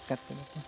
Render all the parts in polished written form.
cut ko na to.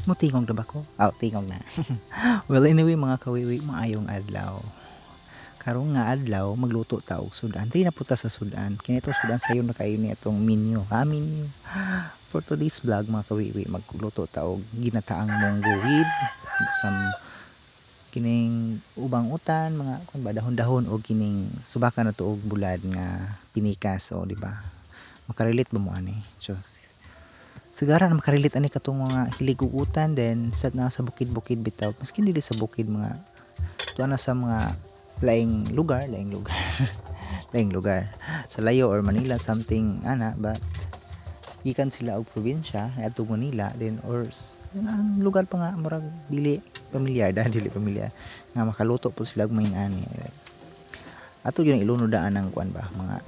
Mutingog na ba ko? Tingog na. Well, anyway mga kawiwi, maayong adlaw. Karong nga adlaw, magluto ta og sudan. Dili na puta sa sudan. Kini itong sudan sayo na kayo ni itong menu. Menu. For today's vlog mga kawiwi, magluto ta og ginataang munggo with some kining ubang utan, mga kun ba dahon-dahon o kining subakan na to og bulad nga pinikas o di ba? Makarelate ba mo ani? So, sigara na makarilit ani katong mga hiligugutan then sad na sa bukid-bukid bitaw maski dili sa bukid mga tuwa na sa mga laing lugar laing lugar sa layo or Manila something ana but gikan sila og probinsya adto Manila then or ang lugar pa nga murag dili pamilyar nga makaluto po sila og may ani ato gyud ilunodaan ang kuan ba mga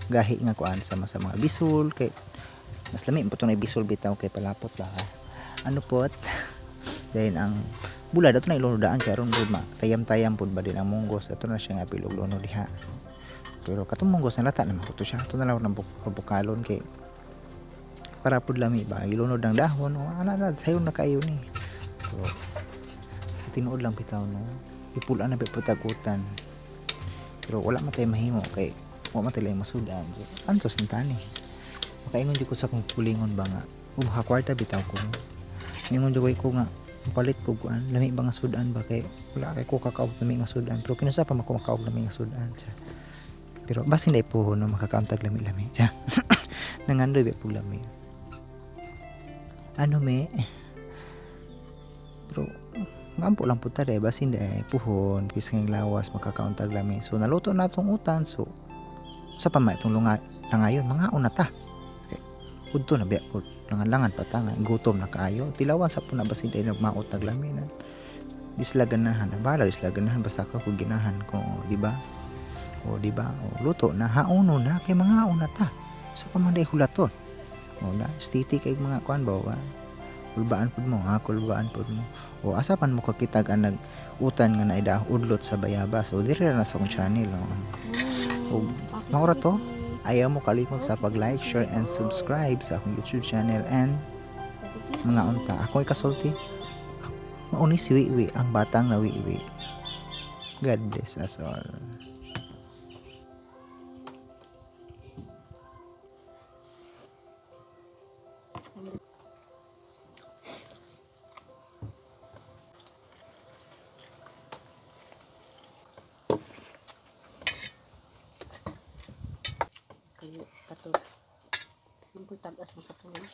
gahi nga kuan sama sa mga bisol kay mas lami po itong ibisol bitaw kay palapot ba ano pot dahil ang bulad ato na ilunodaan karon gud ma tayam-tayam pud ba din ang munggos ato na siya nga pilog luno diha pero katong munggos na lata naman ko to siya ato na lang ng bukalon kay para pud lami ba ilunod ang dahon o ana na sayo na kayo ni so tinuod lang bitaw no ipulaan na pitagutan pero wala man tay mahimo kay wala man tay masudan so antos ng tani makaingon di ko sa kong pulingon ba nga makakwarta bitaw ko ingon di ko nga palit ko kuan lami ba nga sudan ba kay wala kay ko kakaog lami nga sudan pero kinusa pa mako makaog lami nga sudan siya pero basin dai po no makakauntag lami siya nangandoy be po lami ano me pero ngampo lang puta dai basin dai puhon kising lawas makakauntag lami so naluto na tong utan so sa pa may itong langayon mga unata udto na biya po langan-langan patanga gutom na kaayo tilawan sa puna basin dai nagmaot naglaminan isla ganahan bala isla ganahan basta ka ko ginahan ko di ba o luto na hauno na kay mga unata sa pamanday hulaton o na stiti kay mga kuan ba kulbaan pud mo kulbaan pud mo o asapan mo kakitag ang nag-utan nga naida udlot sa bayabas o diri na sa akong channel o maura to ayaw mo kalimot sa pag-like, share, and subscribe sa akong YouTube channel and mga unta. Ako ikasulti. Mauni si Wiwi, ang batang na Wiwi. God bless us all. Kayo, kato. Yung po tagas mo sa tuloy.